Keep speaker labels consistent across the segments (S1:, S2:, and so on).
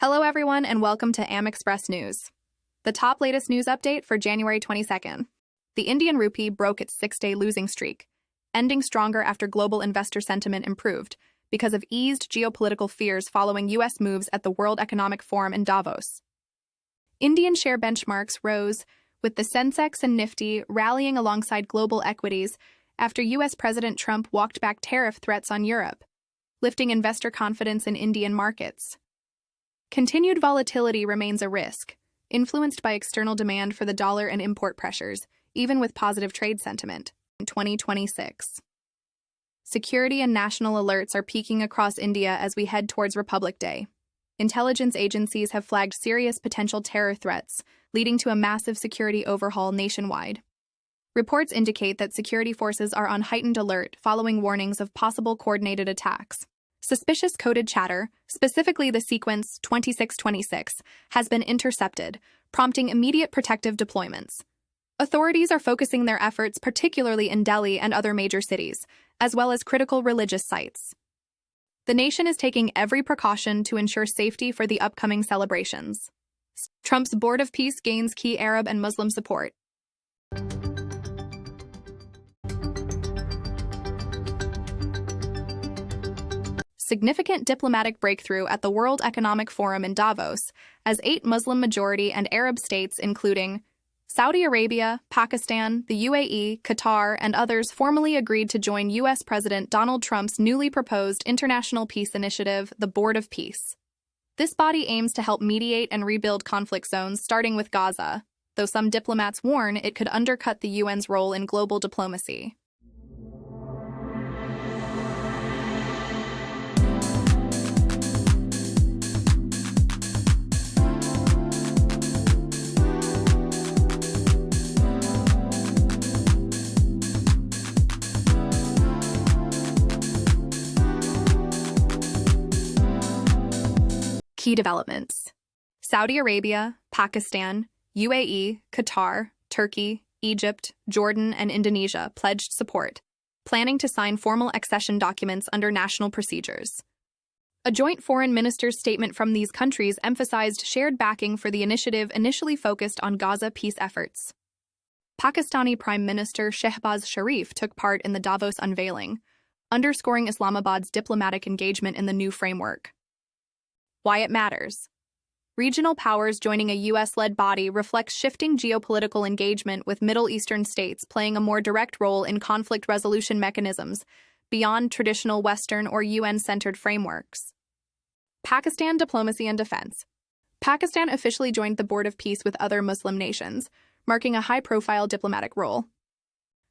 S1: Hello, everyone, and welcome to Express News. The top latest news update for January 22nd. The Indian rupee broke its six-day losing streak, ending stronger after global investor sentiment improved because of eased geopolitical fears following U.S. moves at the World Economic Forum in Davos. Indian share benchmarks rose, with the Sensex and Nifty rallying alongside global equities after U.S. President Trump walked back tariff threats on Europe, lifting investor confidence in Indian markets. Continued volatility remains a risk, influenced by external demand for the dollar and import pressures, even with positive trade sentiment. In 2026. Security and national alerts are peaking across India as we head towards Republic Day. Intelligence agencies have flagged serious potential terror threats, leading to a massive security overhaul nationwide. Reports indicate that security forces are on heightened alert following warnings of possible coordinated attacks. Suspicious coded chatter, specifically the sequence 2626, has been intercepted, prompting immediate protective deployments. Authorities are focusing their efforts particularly in Delhi and other major cities, as well as critical religious sites. The nation is taking every precaution to ensure safety for the upcoming celebrations. Trump's Board of Peace gains key Arab and Muslim support. Significant diplomatic breakthrough at the World Economic Forum in Davos, as 8 Muslim-majority and Arab states including Saudi Arabia, Pakistan, the UAE, Qatar, and others formally agreed to join U.S. President Donald Trump's newly proposed international peace initiative, the Board of Peace. This body aims to help mediate and rebuild conflict zones, starting with Gaza, though some diplomats warn it could undercut the UN's role in global diplomacy. Key developments. Saudi Arabia, Pakistan, UAE, Qatar, Turkey, Egypt, Jordan, and Indonesia pledged support, planning to sign formal accession documents under national procedures. A joint foreign minister's statement from these countries emphasized shared backing for the initiative initially focused on Gaza peace efforts. Pakistani Prime Minister Shehbaz Sharif took part in the Davos unveiling, underscoring Islamabad's diplomatic engagement in the new framework. Why it matters. Regional powers joining a U.S.-led body reflects shifting geopolitical engagement, with Middle Eastern states playing a more direct role in conflict resolution mechanisms beyond traditional Western or UN-centered frameworks. Pakistan diplomacy and defense. Pakistan officially joined the Board of Peace with other Muslim nations, marking a high-profile diplomatic role.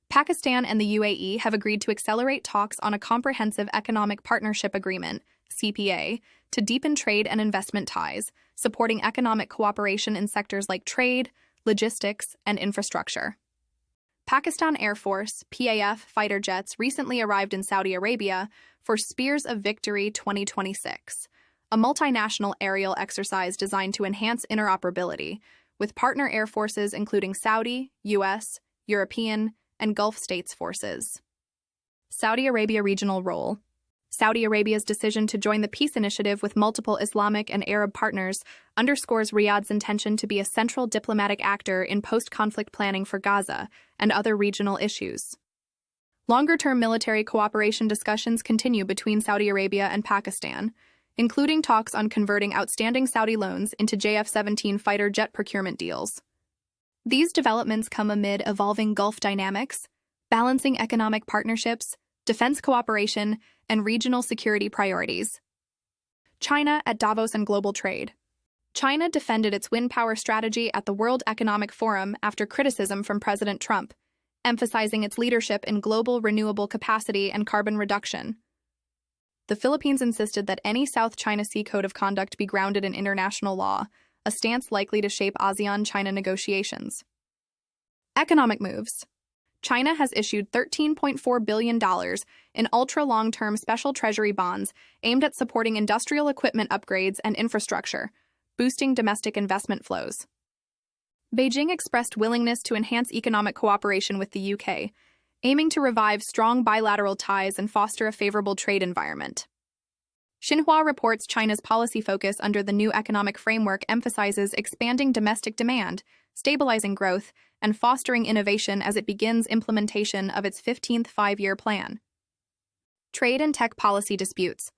S1: Pakistan and the UAE have agreed to accelerate talks on a comprehensive economic partnership agreement, CPA, to deepen trade and investment ties, supporting economic cooperation in sectors like trade, logistics, and infrastructure. Pakistan Air Force, PAF, fighter jets recently arrived in Saudi Arabia for Spears of Victory 2026, a multinational aerial exercise designed to enhance interoperability, with partner air forces including Saudi, U.S., European, and Gulf states forces. Saudi Arabia regional role. Saudi Arabia's decision to join the peace initiative with multiple Islamic and Arab partners underscores Riyadh's intention to be a central diplomatic actor in post-conflict planning for Gaza and other regional issues. Longer-term military cooperation discussions continue between Saudi Arabia and Pakistan, including talks on converting outstanding Saudi loans into JF-17 fighter jet procurement deals. These developments come amid evolving Gulf dynamics, balancing economic partnerships, defense cooperation, and regional security priorities. China at Davos and global trade. China defended its wind power strategy at the World Economic Forum after criticism from President Trump, emphasizing its leadership in global renewable capacity and carbon reduction. The Philippines insisted that any South China Sea Code of Conduct be grounded in international law, a stance likely to shape ASEAN-China negotiations. Economic moves. China has issued $13.4 billion in ultra-long-term special treasury bonds aimed at supporting industrial equipment upgrades and infrastructure, boosting domestic investment flows. Beijing expressed willingness to enhance economic cooperation with the UK, aiming to revive strong bilateral ties and foster a favorable trade environment. Xinhua reports China's policy focus under the new economic framework emphasizes expanding domestic demand, stabilizing growth, and fostering innovation as it begins implementation of its 15th five-year plan. Trade and tech policy disputes.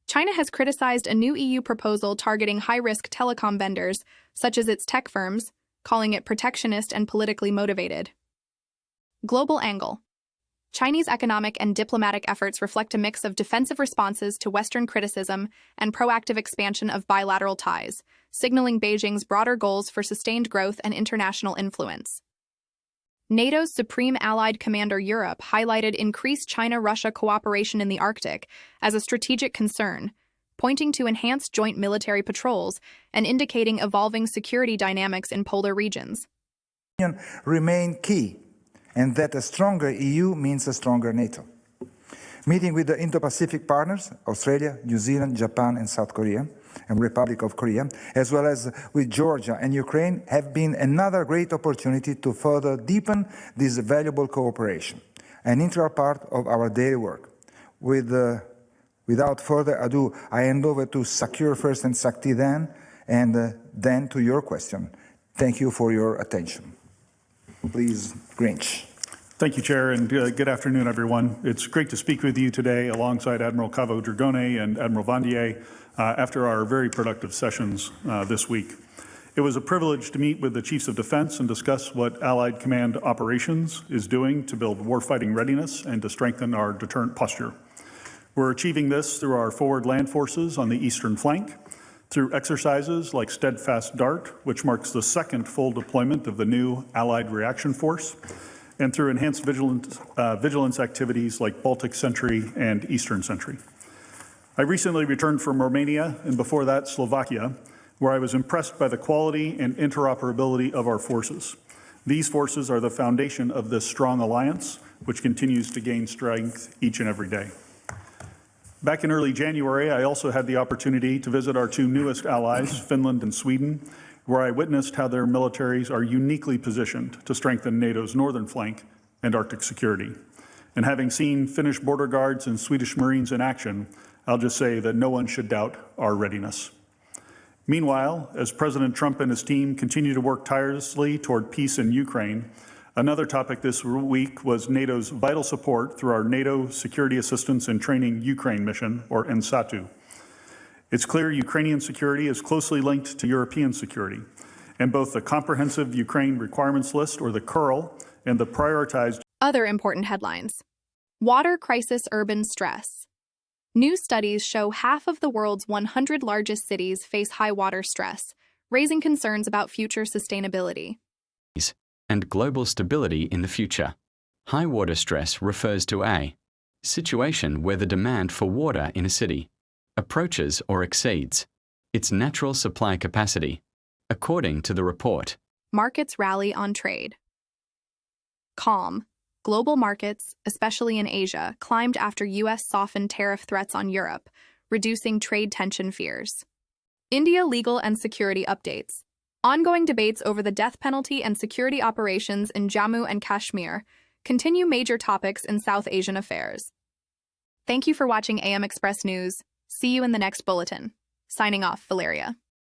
S1: China has criticized a new EU proposal targeting high-risk telecom vendors, such as its tech firms, calling it protectionist and politically motivated. Global angle. Chinese economic and diplomatic efforts reflect a mix of defensive responses to Western criticism and proactive expansion of bilateral ties, signaling Beijing's broader goals for sustained growth and international influence. NATO's Supreme Allied Commander Europe highlighted increased China-Russia cooperation in the Arctic as a strategic concern, pointing to enhanced joint military patrols and indicating evolving security dynamics in polar regions.
S2: Remain key, and that a stronger EU means a stronger NATO. Meeting with the Indo-Pacific partners, Australia, New Zealand, Japan, and South Korea, and Republic of Korea, as well as with Georgia and Ukraine, have been another great opportunity to further deepen this valuable cooperation, an integral part of our daily work. Without further ado, I hand over to Sakir first and Sakti then, and then to your question. Thank you for your attention. Please, Grinch.
S3: Thank you, Chair, and good afternoon, everyone. It's great to speak with you today alongside Admiral Cavo-Dragone and Admiral Vandier after our very productive sessions this week. It was a privilege to meet with the Chiefs of Defense and discuss what Allied Command Operations is doing to build warfighting readiness and to strengthen our deterrent posture. We're achieving this through our forward land forces on the eastern flank, through exercises like Steadfast Dart, which marks the second full deployment of the new Allied Reaction Force, and through enhanced vigilance activities like Baltic Sentry and Eastern Sentry. I recently returned from Romania and before that Slovakia, where I was impressed by the quality and interoperability of our forces. These forces are the foundation of this strong alliance, which continues to gain strength each and every day. Back in early January, I also had the opportunity to visit our two newest allies, Finland and Sweden, where I witnessed how their militaries are uniquely positioned to strengthen NATO's northern flank and Arctic security. And having seen Finnish border guards and Swedish Marines in action, I'll just say that no one should doubt our readiness. Meanwhile, as President Trump and his team continue to work tirelessly toward peace in Ukraine, another topic this week was NATO's vital support through our NATO Security Assistance and Training Ukraine mission, or NSATU. It's clear Ukrainian security is closely linked to European security, and both the Comprehensive Ukraine Requirements List, or the CURL, and the prioritized...
S1: Other important headlines. Water crisis urban stress. New studies show half of the world's 100 largest cities face high water stress, raising concerns about future sustainability.
S4: And global stability in the future. High water stress refers to a situation where the demand for water in a city approaches or exceeds its natural supply capacity, according to the report.
S1: Markets rally on trade. Calm. Global markets, especially in Asia, climbed after U.S. softened tariff threats on Europe, reducing trade tension fears. India legal and security updates. Ongoing debates over the death penalty and security operations in Jammu and Kashmir continue major topics in South Asian affairs. Thank you for watching AM Express News. See you in the next bulletin. Signing off, Valeria.